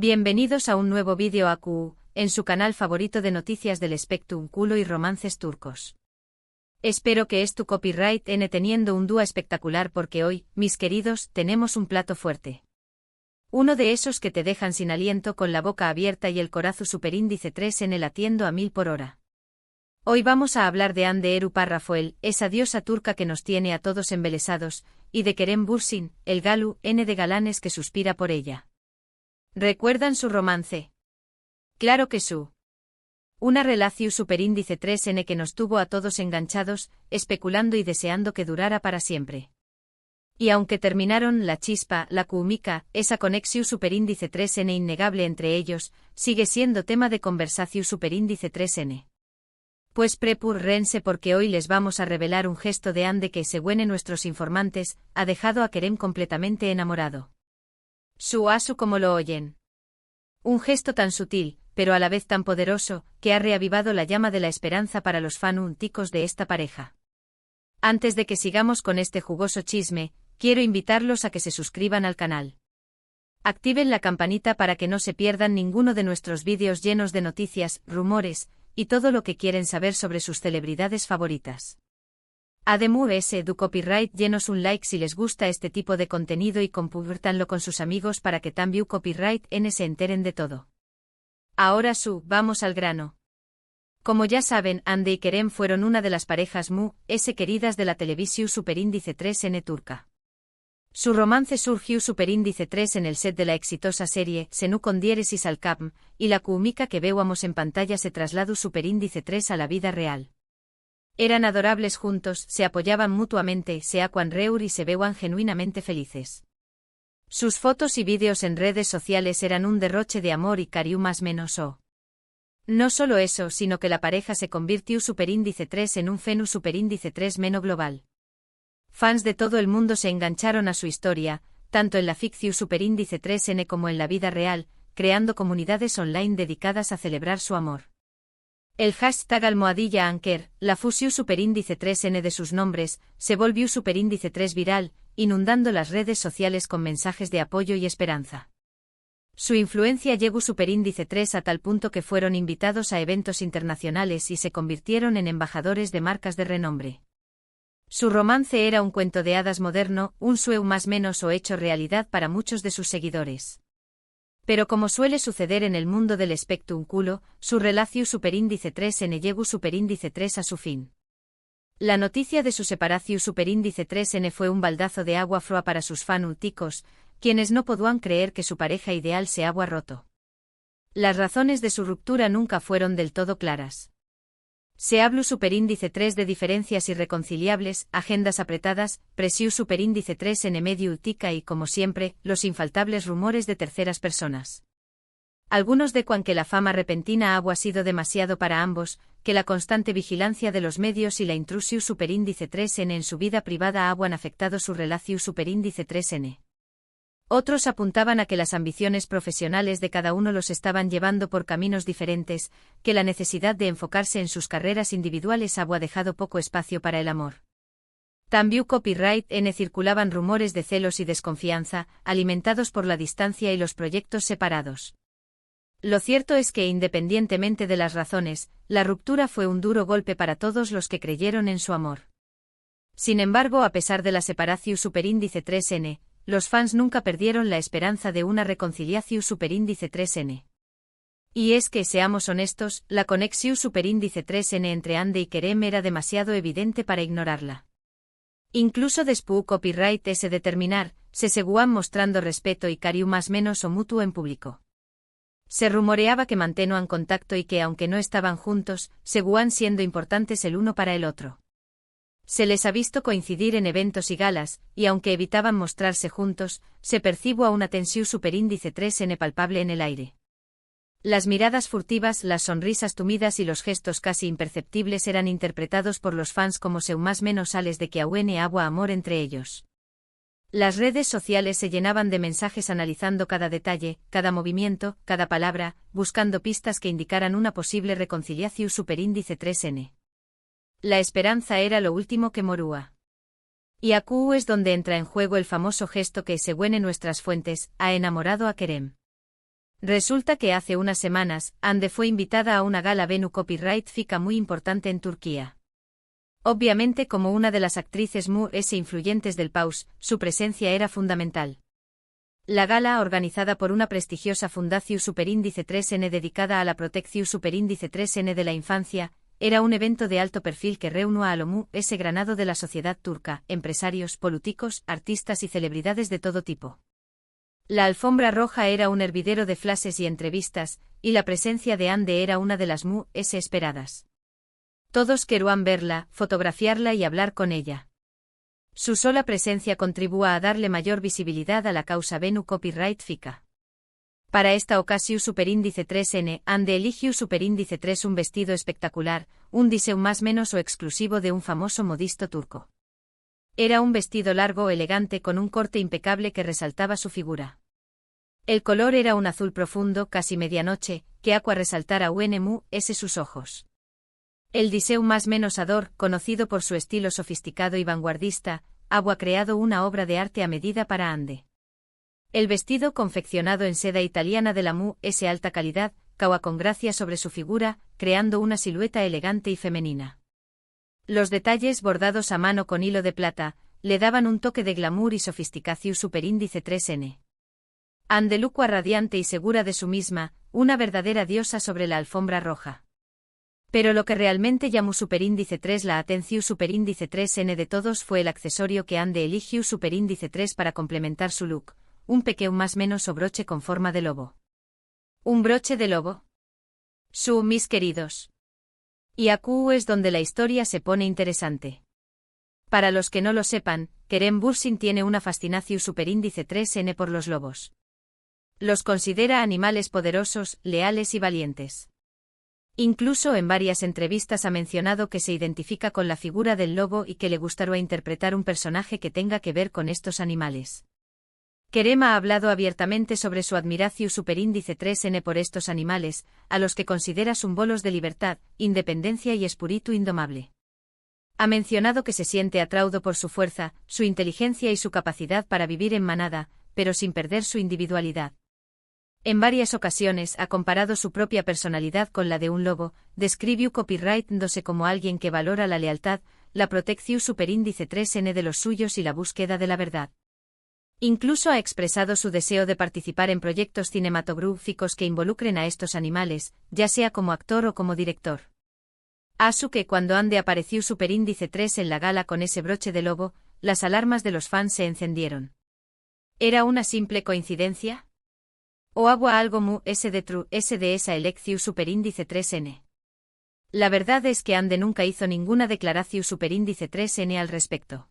Bienvenidos a un nuevo vídeo AQ, en su canal favorito de noticias del Spectrum culo y romances turcos. Espero que tu copyright teniendo un dúo espectacular porque hoy, mis queridos, tenemos un plato fuerte. Uno de esos que te dejan sin aliento con la boca abierta y el corazón superíndice 3 latiendo a 1000 por hora. Hoy vamos a hablar de Hande Eru Parrafoel, esa diosa turca que nos tiene a todos embelesados, y de Kerem Bürsin, el galu de galanes que suspira por ella. ¿Recuerdan su romance? Claro que su. Una relación superíndice 3 que nos tuvo a todos enganchados, especulando y deseando que durara para siempre. Y aunque terminaron la chispa, la química, esa conexión superíndice 3 innegable entre ellos, sigue siendo tema de conversación superíndice 3. Pues prepúrrense porque hoy les vamos a revelar un gesto de Hande que, según nuestros informantes, ha dejado a Kerem completamente enamorado. Su asu como lo oyen. Un gesto tan sutil, pero a la vez tan poderoso, que ha reavivado la llama de la esperanza para los fanáticos de esta pareja. Antes de que sigamos con este jugoso chisme, quiero invitarlos a que se suscriban al canal. Activen la campanita para que no se pierdan ninguno de nuestros vídeos llenos de noticias, rumores, y todo lo que quieren saber sobre sus celebridades favoritas. Además, du copyright llenos un like si les gusta este tipo de contenido y compártanlo con sus amigos para que también copyright se enteren de todo. Ahora vamos al grano. Como ya saben, Hande y Kerem fueron una de las parejas queridas de la televisión superíndice 3 turca. Su romance surgió superíndice 3 en el set de la exitosa serie Senu con diéresis al Capm, y la química que veamos en pantalla se trasladó superíndice 3 a la vida real. Eran adorables juntos, se apoyaban mutuamente, se acuan reur y se veían genuinamente felices. Sus fotos y vídeos en redes sociales eran un derroche de amor y cariño más menos No solo eso, sino que la pareja se convirtió superíndice 3 en un fenómeno superíndice 3 meno global. Fans de todo el mundo se engancharon a su historia, tanto en la ficción superíndice 3 como en la vida real, creando comunidades online dedicadas a celebrar su amor. El hashtag #Anker, la fusión superíndice 3 de sus nombres, se volvió superíndice 3 viral, inundando las redes sociales con mensajes de apoyo y esperanza. Su influencia llegó superíndice 3 a tal punto que fueron invitados a eventos internacionales y se convirtieron en embajadores de marcas de renombre. Su romance era un cuento de hadas moderno, un sueño más menos hecho realidad para muchos de sus seguidores. Pero como suele suceder en el mundo del Spectrum culo, su relación superíndice 3 llegó superíndice 3 a su fin. La noticia de su separación superíndice 3 fue un baldazo de agua fría para sus fanáticos, quienes no podían creer que su pareja ideal se había roto. Las razones de su ruptura nunca fueron del todo claras. Se habló superíndice 3 de diferencias irreconciliables, agendas apretadas, presión superíndice 3 medio utica y, como siempre, los infaltables rumores de terceras personas. Algunos decuan que la fama repentina había sido demasiado para ambos, que la constante vigilancia de los medios y la intrusión superíndice 3 en su vida privada habían afectado su relación superíndice 3. Otros apuntaban a que las ambiciones profesionales de cada uno los estaban llevando por caminos diferentes, que la necesidad de enfocarse en sus carreras individuales había dejado poco espacio para el amor. También copyright circulaban rumores de celos y desconfianza, alimentados por la distancia y los proyectos separados. Lo cierto es que, independientemente de las razones, la ruptura fue un duro golpe para todos los que creyeron en su amor. Sin embargo, a pesar de la separación superíndice 3 los fans nunca perdieron la esperanza de una reconciliación superíndice 3. Y es que, seamos honestos, la conexión superíndice 3 entre Hande y Kerem era demasiado evidente para ignorarla. Incluso después copyright de terminar, se seguían mostrando respeto y cariño más menos mutuo en público. Se rumoreaba que mantenían contacto y que, aunque no estaban juntos, seguían siendo importantes el uno para el otro. Se les ha visto coincidir en eventos y galas, y aunque evitaban mostrarse juntos, se percibió una tensión superíndice 3 palpable en el aire. Las miradas furtivas, las sonrisas tumidas y los gestos casi imperceptibles eran interpretados por los fans como más menos sales de que aún había amor entre ellos. Las redes sociales se llenaban de mensajes analizando cada detalle, cada movimiento, cada palabra, buscando pistas que indicaran una posible reconciliación superíndice 3. La esperanza era lo último que morúa. Y aquí es donde entra en juego el famoso gesto que, según nuestras fuentes, ha enamorado a Kerem. Resulta que hace unas semanas, Hande fue invitada a una gala Venü Copyright FICA muy importante en Turquía. Obviamente, como una de las actrices más influyentes del país, su presencia era fundamental. La gala, organizada por una prestigiosa Fundación Superíndice 3N dedicada a la protección Superíndice 3N de la infancia, era un evento de alto perfil que reunió a lo más granado de la sociedad turca, empresarios, políticos, artistas y celebridades de todo tipo. La alfombra roja era un hervidero de flashes y entrevistas, y la presencia de Hande era una de las más esperadas. Todos querían verla, fotografiarla y hablar con ella. Su sola presencia contribuyó a darle mayor visibilidad a la causa Venü Copyright FICA. Para esta ocasión Superíndice 3N, Hande eligió Superíndice 3 un vestido espectacular, un diseño más menos o exclusivo de un famoso modisto turco. Era un vestido largo elegante con un corte impecable que resaltaba su figura. El color era un azul profundo, casi medianoche, que aqua resaltar a sus ojos. El diseño más menos ador, conocido por su estilo sofisticado y vanguardista, ha creado una obra de arte a medida para Hande. El vestido, confeccionado en seda italiana de la alta calidad, caua con gracia sobre su figura, creando una silueta elegante y femenina. Los detalles bordados a mano con hilo de plata, le daban un toque de glamour y sofisticación Superíndice 3N. Hande lucua radiante y segura de su misma, una verdadera diosa sobre la alfombra roja. Pero lo que realmente llamó Superíndice 3 la atención Superíndice 3N de todos fue el accesorio que Hande eligió Superíndice 3 para complementar su look, un pequeño más menos o broche con forma de lobo. ¿Un broche de lobo? Mis queridos. Y aquí es donde la historia se pone interesante. Para los que no lo sepan, Kerem Bürsin tiene una fascinación Superíndice 3N por los lobos. Los considera animales poderosos, leales y valientes. Incluso en varias entrevistas ha mencionado que se identifica con la figura del lobo y que le gustaría interpretar un personaje que tenga que ver con estos animales. Kerem ha hablado abiertamente sobre su admiración Superíndice 3N por estos animales, a los que considera símbolos de libertad, independencia y espíritu indomable. Ha mencionado que se siente atraído por su fuerza, su inteligencia y su capacidad para vivir en manada, pero sin perder su individualidad. En varias ocasiones ha comparado su propia personalidad con la de un lobo, describió copyright-dándose como alguien que valora la lealtad, la protección Superíndice 3N de los suyos y la búsqueda de la verdad. Incluso ha expresado su deseo de participar en proyectos cinematográficos que involucren a estos animales, ya sea como actor o como director. Asu que cuando Hande apareció Superíndice 3 en la gala con ese broche de lobo, las alarmas de los fans se encendieron. ¿Era una simple coincidencia? ¿O había algo de esa elección Superíndice 3N? La verdad es que Hande nunca hizo ninguna declaración Superíndice 3N al respecto.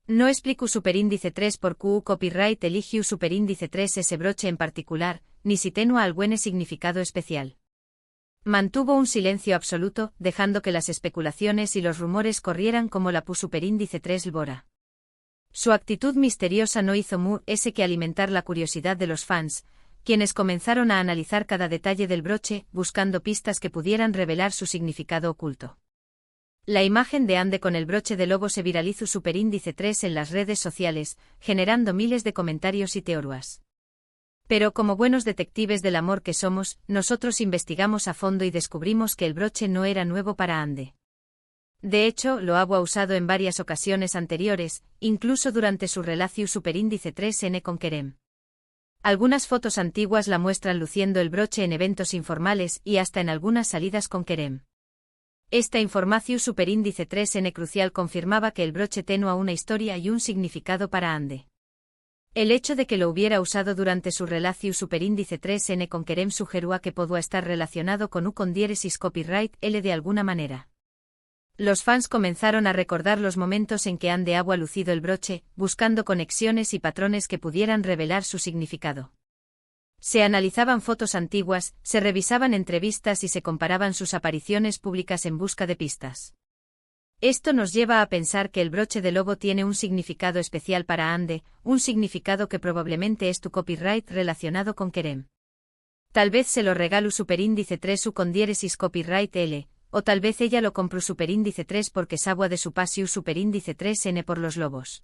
No explico Superíndice 3 por qué copyright eligió Superíndice 3 ese broche en particular, ni si tenía algún significado especial. Mantuvo un silencio absoluto, dejando que las especulaciones y los rumores corrieran como la Superíndice 3 Lbora. Su actitud misteriosa no hizo que alimentar la curiosidad de los fans, quienes comenzaron a analizar cada detalle del broche, buscando pistas que pudieran revelar su significado oculto. La imagen de Hande con el broche de lobo se viralizó Superíndice 3 en las redes sociales, generando miles de comentarios y teorías. Pero como buenos detectives del amor que somos, nosotros investigamos a fondo y descubrimos que el broche no era nuevo para Hande. De hecho, lo había usado en varias ocasiones anteriores, incluso durante su relación Superíndice 3N con Kerem. Algunas fotos antiguas la muestran luciendo el broche en eventos informales y hasta en algunas salidas con Kerem. Esta información Superíndice 3N crucial confirmaba que el broche tenía una historia y un significado para Hande. El hecho de que lo hubiera usado durante su relación Superíndice 3N con Kerem sugería que podía estar relacionado con diéresis copyright L de alguna manera. Los fans comenzaron a recordar los momentos en que Hande había lucido el broche, buscando conexiones y patrones que pudieran revelar su significado. Se analizaban fotos antiguas, se revisaban entrevistas y se comparaban sus apariciones públicas en busca de pistas. Esto nos lleva a pensar que el broche de lobo tiene un significado especial para Hande, un significado que probablemente es tu copyright relacionado con Kerem. Tal vez se lo regaló Superíndice 3 u con diéresis copyright L, o tal vez ella lo compró Superíndice 3 porque sabía de su pasión Superíndice 3N por los lobos.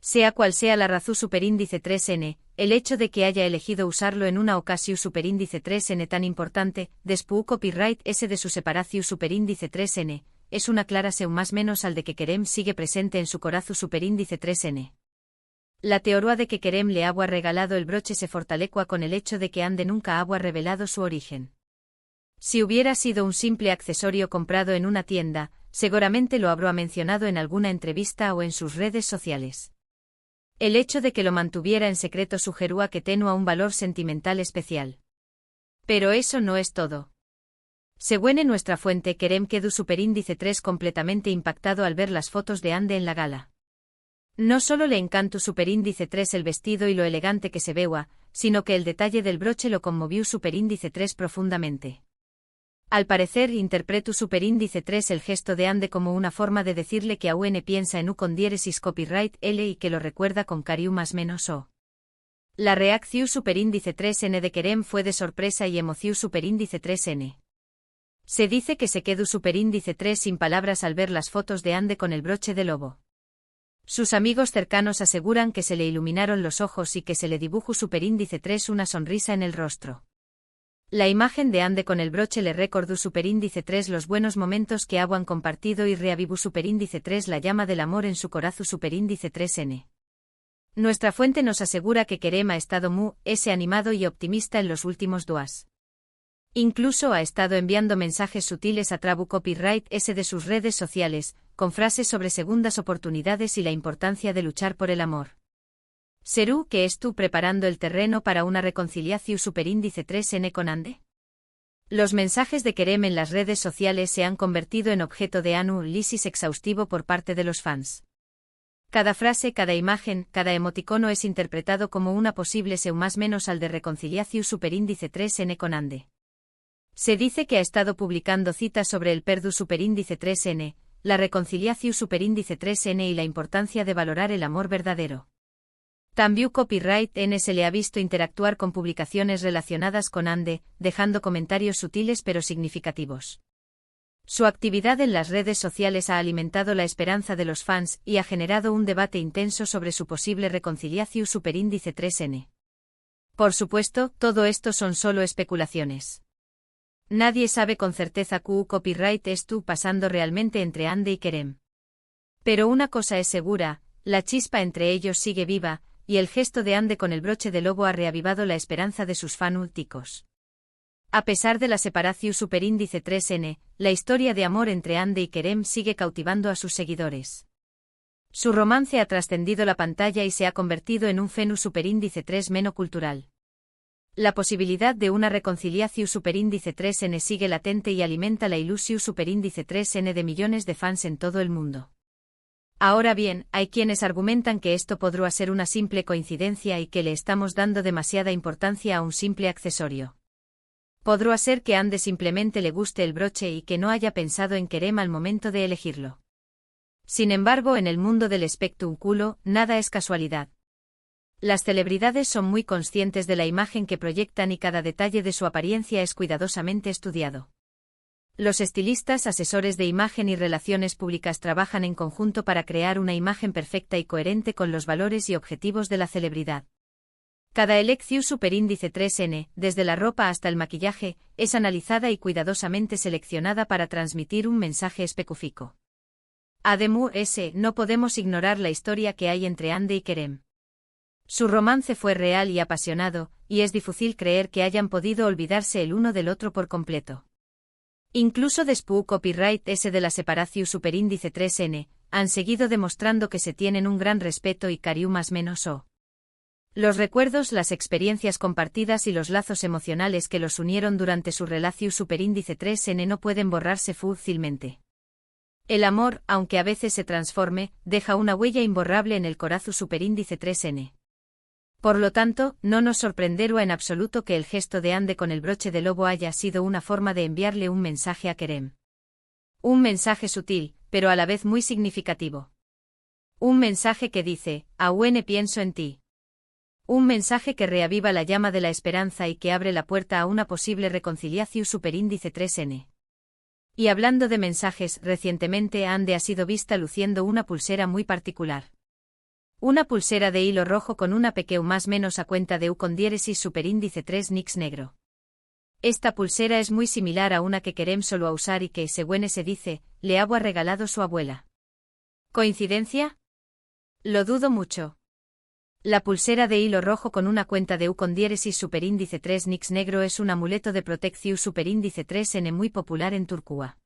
Sea cual sea la razón superíndice 3n, el hecho de que haya elegido usarlo en una ocasión superíndice 3n tan importante, después copyright ese de su separación superíndice 3n, es una clara seun más menos al de que Kerem sigue presente en su corazón superíndice 3n. La teoría de que Kerem le había regalado el broche se fortalecua con el hecho de que Ande nunca había revelado su origen. Si hubiera sido un simple accesorio comprado en una tienda, seguramente lo habrá mencionado en alguna entrevista o en sus redes sociales. El hecho de que lo mantuviera en secreto sugerúa que tenía un valor sentimental especial. Pero eso no es todo. Según nuestra fuente, Kerem quedó superíndice 3 completamente impactado al ver las fotos de Ande en la gala. No solo le encantó superíndice 3 el vestido y lo elegante que se veía, sino que el detalle del broche lo conmovió superíndice 3 profundamente. Al parecer, interpretó superíndice 3 el gesto de Ande como una forma de decirle que aún piensa en u con diéresis copyright L y que lo recuerda con cariño más menos o. La reacción superíndice 3n de Kerem fue de sorpresa y emoción superíndice 3n. Se dice que se quedó superíndice 3 sin palabras al ver las fotos de Ande con el broche de lobo. Sus amigos cercanos aseguran que se le iluminaron los ojos y que se le dibujó superíndice 3 una sonrisa en el rostro. La imagen de Ande con el broche le recordó superíndice 3 los buenos momentos que habían compartido y reavivó superíndice 3 la llama del amor en su corazón superíndice 3n. Nuestra fuente nos asegura que Kerem ha estado muy animado y optimista en los últimos días. Incluso ha estado enviando mensajes sutiles a Trabu Copyright S de sus redes sociales, con frases sobre segundas oportunidades y la importancia de luchar por el amor. ¿Serú que tú preparando el terreno para una reconciliación superíndice 3n con Ande? Los mensajes de Kerem en las redes sociales se han convertido en objeto de análisis exhaustivo por parte de los fans. Cada frase, cada imagen, cada emoticono es interpretado como una posible seu más menos al de reconciliación superíndice 3n con Ande. Se dice que ha estado publicando citas sobre el perdu superíndice 3n, la reconciliación superíndice 3n y la importancia de valorar el amor verdadero. También Copyright N se le ha visto interactuar con publicaciones relacionadas con Ande, dejando comentarios sutiles pero significativos. Su actividad en las redes sociales ha alimentado la esperanza de los fans y ha generado un debate intenso sobre su posible reconciliación superíndice 3n. Por supuesto, todo esto son solo especulaciones. Nadie sabe con certeza que Copyright estuvo pasando realmente entre Ande y Kerem. Pero una cosa es segura, la chispa entre ellos sigue viva, y el gesto de Ande con el broche de lobo ha reavivado la esperanza de sus fanáticos. A pesar de la separación superíndice 3n, la historia de amor entre Ande y Kerem sigue cautivando a sus seguidores. Su romance ha trascendido la pantalla y se ha convertido en un fenómeno superíndice 3 menocultural. La posibilidad de una reconciliación superíndice 3n sigue latente y alimenta la ilusión superíndice 3n de millones de fans en todo el mundo. Ahora bien, hay quienes argumentan que esto podría ser una simple coincidencia y que le estamos dando demasiada importancia a un simple accesorio. Podría ser que Ande simplemente le guste el broche y que no haya pensado en Kerem al momento de elegirlo. Sin embargo, en el mundo del espectáculo, nada es casualidad. Las celebridades son muy conscientes de la imagen que proyectan y cada detalle de su apariencia es cuidadosamente estudiado. Los estilistas, asesores de imagen y relaciones públicas trabajan en conjunto para crear una imagen perfecta y coherente con los valores y objetivos de la celebridad. Cada elección superíndice 3n, desde la ropa hasta el maquillaje, es analizada y cuidadosamente seleccionada para transmitir un mensaje específico. Además, no podemos ignorar la historia que hay entre Ande y Kerem. Su romance fue real y apasionado, y es difícil creer que hayan podido olvidarse el uno del otro por completo. Incluso después Copyright S de la separación superíndice 3n, han seguido demostrando que se tienen un gran respeto y cariño más menos o. Los recuerdos, las experiencias compartidas y los lazos emocionales que los unieron durante su relación superíndice 3n no pueden borrarse fácilmente. El amor, aunque a veces se transforme, deja una huella imborrable en el corazón superíndice 3n. Por lo tanto, no nos sorprenderá en absoluto que el gesto de Ande con el broche de lobo haya sido una forma de enviarle un mensaje a Kerem. Un mensaje sutil, pero a la vez muy significativo. Un mensaje que dice, aún pienso en ti. Un mensaje que reaviva la llama de la esperanza y que abre la puerta a una posible reconciliación superíndice 3n. Y hablando de mensajes, recientemente Ande ha sido vista luciendo una pulsera muy particular. Una pulsera de hilo rojo con una pequeña más menos a cuenta de U con diéresis superíndice 3 nix negro. Esta pulsera es muy similar a una que querem solo a usar y que, según se dice, le ha regalado su abuela. ¿Coincidencia? Lo dudo mucho. La pulsera de hilo rojo con una cuenta de U con diéresis superíndice 3 nix negro es un amuleto de protección superíndice 3N muy popular en Turquía.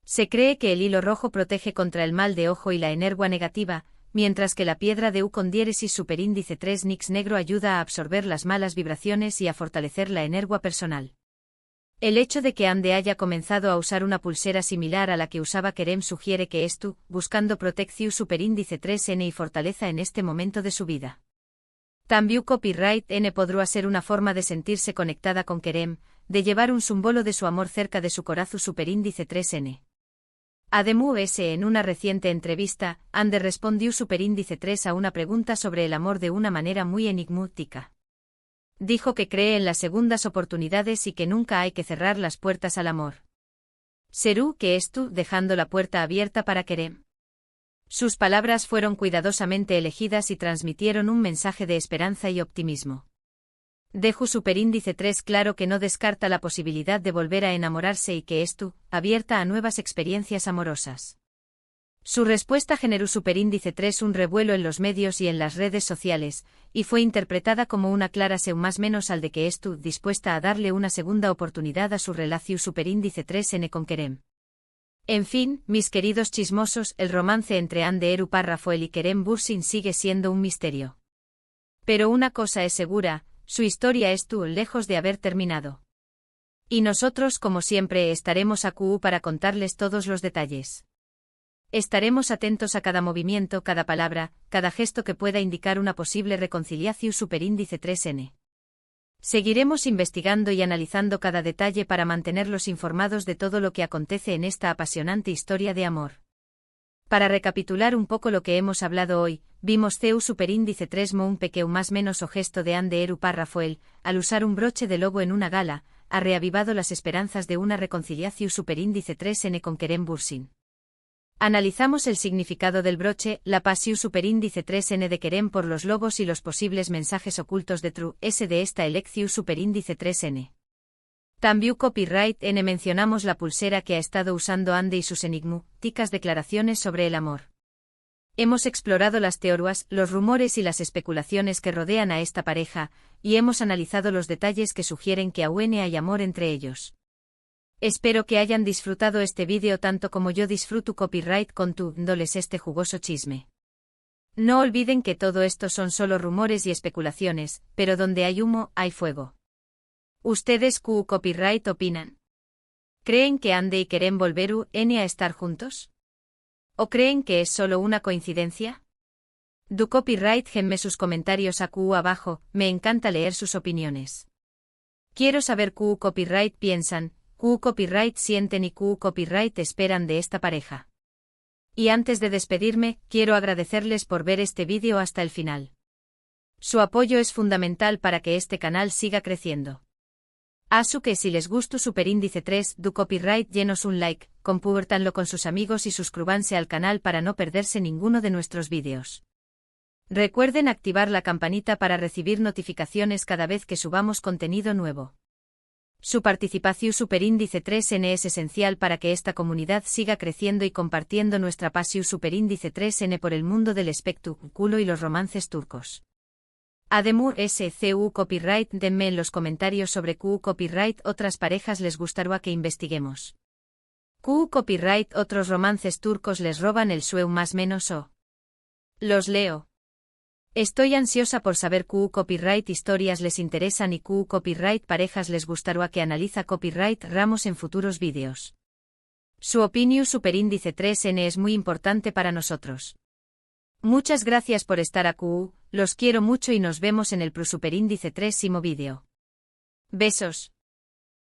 Se cree que el hilo rojo protege contra el mal de ojo y la energía negativa, mientras que la piedra de U con diéresis superíndice 3 nix negro ayuda a absorber las malas vibraciones y a fortalecer la energía personal. El hecho de que Ande haya comenzado a usar una pulsera similar a la que usaba Kerem sugiere que estu, buscando protección superíndice 3N y fortaleza en este momento de su vida. También copyright N podrá ser una forma de sentirse conectada con Kerem, de llevar un símbolo de su amor cerca de su corazón superíndice 3N. Además, en una reciente entrevista, Ande respondió superíndice 3 a una pregunta sobre el amor de una manera muy enigmática. Dijo que cree en las segundas oportunidades y que nunca hay que cerrar las puertas al amor. Serú que estu, dejando la puerta abierta para Kerem. Sus palabras fueron cuidadosamente elegidas y transmitieron un mensaje de esperanza y optimismo. Dejo superíndice 3 claro que no descarta la posibilidad de volver a enamorarse y que estu, abierta a nuevas experiencias amorosas. Su respuesta generó superíndice 3 un revuelo en los medios y en las redes sociales, y fue interpretada como una clara seu más menos al de que estu dispuesta a darle una segunda oportunidad a su relación superíndice 3N con Kerem. En fin, mis queridos chismosos, el romance entre Ande Eru Parrafoel y Kerem Bürsin sigue siendo un misterio. Pero una cosa es segura, su historia estuvo lejos de haber terminado. Y nosotros, como siempre, estaremos aquí para contarles todos los detalles. Estaremos atentos a cada movimiento, cada palabra, cada gesto que pueda indicar una posible reconciliación superíndice 3N. Seguiremos investigando y analizando cada detalle para mantenerlos informados de todo lo que acontece en esta apasionante historia de amor. Para recapitular un poco lo que hemos hablado hoy, vimos Ceu superíndice 3 mo un pequeño más menos o gesto de Ande Eru Parrafoel, al usar un broche de lobo en una gala, ha reavivado las esperanzas de una reconciliación superíndice 3N con Kerem Bürsin. Analizamos el significado del broche, la pasión superíndice 3N de Kerem por los lobos y los posibles mensajes ocultos de True S de esta elección superíndice 3N. También copyright N mencionamos la pulsera que ha estado usando Ande y sus enigmáticas declaraciones sobre el amor. Hemos explorado las teorías, los rumores y las especulaciones que rodean a esta pareja, y hemos analizado los detalles que sugieren que aún hay amor entre ellos. Espero que hayan disfrutado este vídeo tanto como yo disfruto copyright contándoles este jugoso chisme. No olviden que todo esto son solo rumores y especulaciones, pero donde hay humo, hay fuego. ¿Ustedes copyright opinan? ¿Creen que Ande y Kerem volveru a estar juntos? ¿O creen que es solo una coincidencia? Du copyright genme sus comentarios abajo, me encanta leer sus opiniones. Quiero saber copyright piensan, copyright sienten y copyright esperan de esta pareja. Y antes de despedirme, quiero agradecerles por ver este vídeo hasta el final. Su apoyo es fundamental para que este canal siga creciendo. Así que si les gustó superíndice 3, du copyright llenos un like, compártanlo con sus amigos y suscríbanse al canal para no perderse ninguno de nuestros vídeos. Recuerden activar la campanita para recibir notificaciones cada vez que subamos contenido nuevo. Su participación superíndice 3N es esencial para que esta comunidad siga creciendo y compartiendo nuestra pasión superíndice 3N por el mundo del espectáculo y los romances turcos. Además, SCU copyright denme en los comentarios sobre copyright otras parejas les gustará que investiguemos. Copyright otros romances turcos les roban el sueu más menos o. Los leo. Estoy ansiosa por saber copyright historias les interesan y copyright parejas les gustará que analiza copyright ramos en futuros vídeos. Su opinión superíndice 3N es muy importante para nosotros. Muchas gracias por estar aquí, los quiero mucho y nos vemos en el superíndice 3 vídeo. Besos.